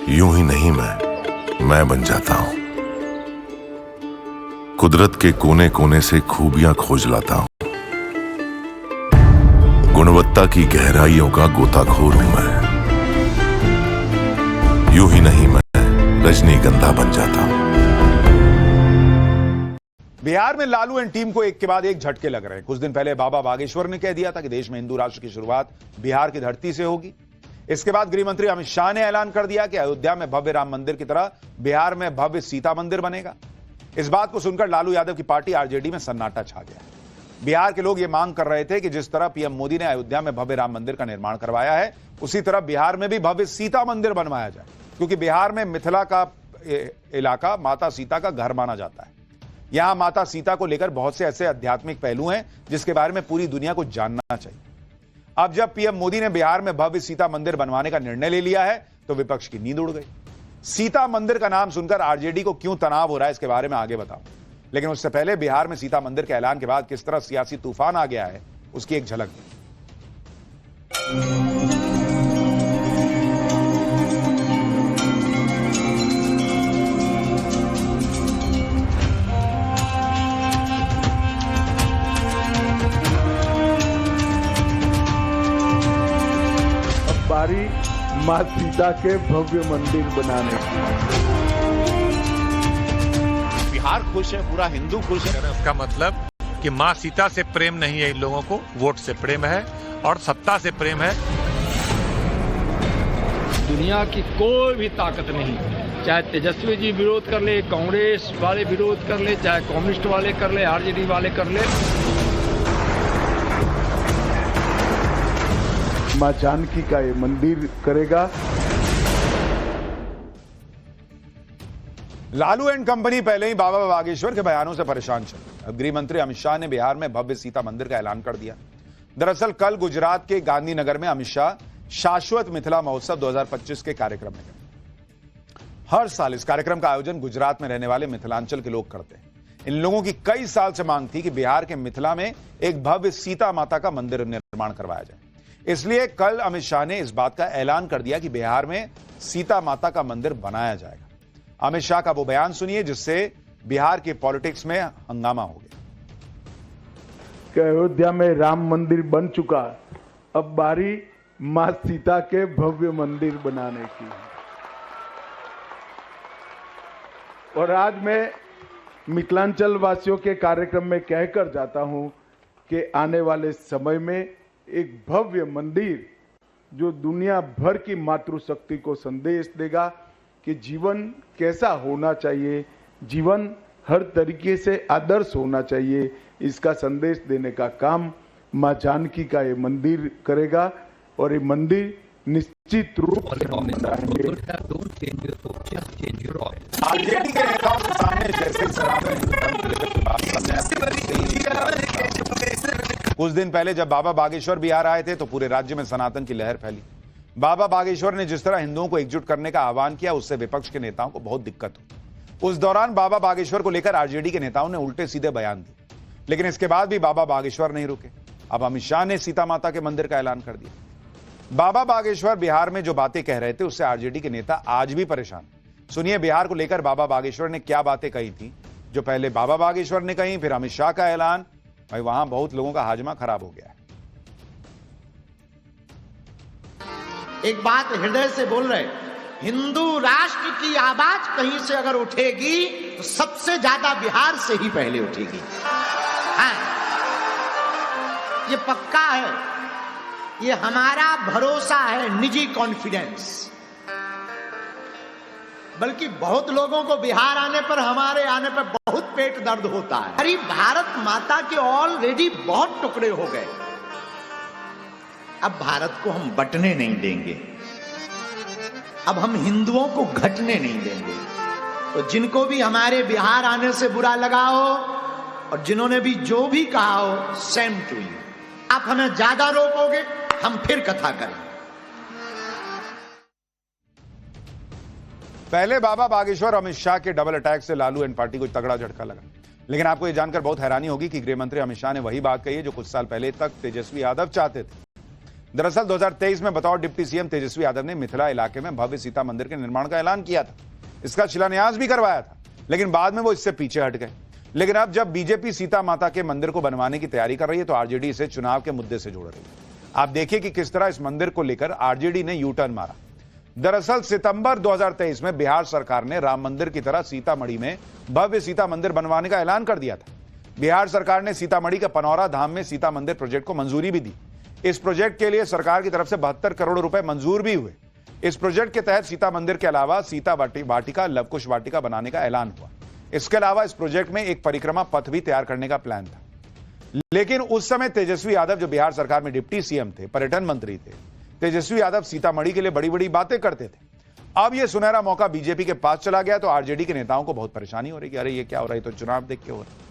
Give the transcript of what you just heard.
यूं ही नहीं मैं बन जाता हूं। कुदरत के कोने कोने से खूबियां खोज लाता हूं। गुणवत्ता की गहराइयों का गोताखोर हूं मैं। यूं ही नहीं मैं रजनीगंधा बन जाता हूं। बिहार में लालू एंड टीम को एक के बाद एक झटके लग रहे हैं। कुछ दिन पहले बाबा बागेश्वर ने कह दिया था कि देश में हिंदू राष्ट्र की शुरुआत बिहार की धरती से होगी। इसके बाद गृह मंत्री अमित शाह ने ऐलान कर दिया कि अयोध्या में भव्य राम मंदिर की तरह बिहार में भव्य सीता मंदिर बनेगा। इस बात को सुनकर लालू यादव की पार्टी आरजेडी में सन्नाटा छा गया। बिहार के लोग यह मांग कर रहे थे कि जिस तरह पीएम मोदी ने अयोध्या में भव्य राम मंदिर का निर्माण करवाया है, उसी तरह बिहार में भी भव्य सीता मंदिर बनवाया जाए, क्योंकि बिहार में मिथिला का इलाका माता सीता का घर माना जाता है। यहां माता सीता को लेकर बहुत से ऐसे आध्यात्मिक पहलू हैं जिसके बारे में पूरी दुनिया को जानना चाहिए। अब जब पीएम मोदी ने बिहार में भव्य सीता मंदिर बनवाने का निर्णय ले लिया है तो विपक्ष की नींद उड़ गई। सीता मंदिर का नाम सुनकर आरजेडी को क्यों तनाव हो रहा है, इसके बारे में आगे बताऊं, लेकिन उससे पहले बिहार में सीता मंदिर के ऐलान के बाद किस तरह सियासी तूफान आ गया है, उसकी एक झलक दी। बारी मां सीता के भव्य मंदिर बनाने की। बिहार खुश है, पूरा हिंदू खुश है। इसका मतलब कि मां सीता से प्रेम नहीं है, इन लोगों को वोट से प्रेम है और सत्ता से प्रेम है। दुनिया की कोई भी ताकत नहीं, चाहे तेजस्वी जी विरोध कर ले, कांग्रेस वाले विरोध कर ले, चाहे कम्युनिस्ट वाले कर ले, आरजेडी वाले कर ले, मां जानकी का ये मंदिर करेगा। लालू एंड कंपनी पहले ही बाबा बागेश्वर के बयानों से परेशान चल। अब गृह मंत्री अमित शाह ने बिहार में भव्य सीता मंदिर का ऐलान कर दिया। दरअसल कल गुजरात के गांधीनगर में अमित शाह शाश्वत मिथिला महोत्सव 2025 के कार्यक्रम में गए। हर साल इस कार्यक्रम का आयोजन गुजरात में रहने वाले मिथिलांचल के लोग करते हैं। इन लोगों की कई साल से मांग थी कि बिहार के मिथिला में एक भव्य सीता माता का मंदिर निर्माण करवाया जाए। इसलिए कल अमित शाह ने इस बात का ऐलान कर दिया कि बिहार में सीता माता का मंदिर बनाया जाएगा। अमित शाह का वो बयान सुनिए जिससे बिहार की पॉलिटिक्स में हंगामा हो गया। कि अयोध्या में राम मंदिर बन चुका, अब बारी मां सीता के भव्य मंदिर बनाने की। और आज मैं मिथिलांचल वासियों के कार्यक्रम में कहकर जाता हूं कि आने वाले समय में एक भव्य मंदिर जो दुनिया भर की मातृशक्ति को संदेश देगा कि जीवन कैसा होना चाहिए, जीवन हर तरीके से आदर्श होना चाहिए, इसका संदेश देने का काम मां जानकी का ये मंदिर करेगा। और ये मंदिर निश्चित रूप से हम बनाएंगे। आरजेडी के नेताओं के सामने कुछ दिन पहले जब बाबा बागेश्वर बिहार आए थे तो पूरे राज्य में सनातन की लहर फैली। बाबा बागेश्वर ने जिस तरह हिंदुओं को एकजुट करने का आह्वान किया, उससे विपक्ष के नेताओं को बहुत दिक्कत हुई। उस दौरान बाबा बागेश्वर को लेकर आरजेडी के नेताओं ने उल्टे सीधे बयान दिए, लेकिन इसके बाद भी बाबा बागेश्वर नहीं रुके। अब अमित शाह ने सीता माता के मंदिर का ऐलान कर दिया। बाबा बागेश्वर बिहार में जो बातें कह रहे थे उससे आरजेडी के नेता आज भी परेशान। सुनिए बिहार को लेकर बाबा बागेश्वर ने क्या बातें कही थी, जो पहले बाबा बागेश्वर ने कही, फिर अमित शाह का ऐलान। भाई वहां बहुत लोगों का हाजमा खराब हो गया है। एक बात हृदय से बोल रहे, हिंदू राष्ट्र की आवाज कहीं से अगर उठेगी तो सबसे ज्यादा बिहार से ही पहले उठेगी। हाँ, ये पक्का है, ये हमारा भरोसा है, निजी कॉन्फिडेंस। बल्कि बहुत लोगों को बिहार आने पर, हमारे आने पर बहुत पेट दर्द होता है। अरे भारत माता के ऑलरेडी बहुत टुकड़े हो गए, अब भारत को हम बंटने नहीं देंगे, अब हम हिंदुओं को घटने नहीं देंगे। तो जिनको भी हमारे बिहार आने से बुरा लगा हो और जिन्होंने भी जो भी कहा हो, सेम टू यू। आप हमें ज्यादा रोकोगे, हम फिर कथा करेंगे। पहले बाबा बागेश्वर अमित शाह के डबल अटैक से लालू एंड पार्टी को तगड़ा झटका लगा। लेकिन आपको यह जानकर बहुत हैरानी होगी कि गृह मंत्री अमित शाह ने वही बात कही है जो कुछ साल पहले तक तेजस्वी यादव चाहते थे। दरअसल 2023 में बतौर डिप्टी सीएम तेजस्वी यादव ने मिथिला इलाके में भव्य सीता मंदिर के निर्माण का ऐलान किया था। इसका शिलान्यास भी करवाया था, लेकिन बाद में वो इससे पीछे हट गए। लेकिन अब जब बीजेपी सीता माता के मंदिर को बनवाने की तैयारी कर रही है तो आरजेडी इसे चुनाव के मुद्दे से जोड़ रही है। आप देखिए कि किस तरह इस मंदिर को लेकर आरजेडी ने यू टर्न मारा। दरअसल सितंबर 2023 में बिहार सरकार ने राम मंदिर की तरह सीतामढ़ी में भव्य सीता मंदिर बनवाने का ऐलान कर दिया था। बिहार सरकार ने सीतामढ़ी के पनौरा धाम में सीता मंदिर प्रोजेक्ट को मंजूरी भी दी। इस प्रोजेक्ट के लिए सरकार की तरफ से 72 करोड़ रुपए मंजूर भी हुए। इस प्रोजेक्ट के तहत सीता मंदिर के अलावा सीता वाटिका, लवकुश वाटिका बनाने का ऐलान हुआ। इसके अलावा इस प्रोजेक्ट में एक परिक्रमा पथ भी तैयार करने का प्लान था। लेकिन उस समय तेजस्वी यादव, जो बिहार सरकार में डिप्टी सीएम थे, पर्यटन मंत्री थे, तेजस्वी यादव सीतामढ़ी के लिए बड़ी बड़ी बातें करते थे। अब यह सुनहरा मौका बीजेपी के पास चला गया तो आरजेडी के नेताओं को बहुत परेशानी हो रही है। अरे ये क्या हो रहा है, तो चुनाव देख के हो रहा है।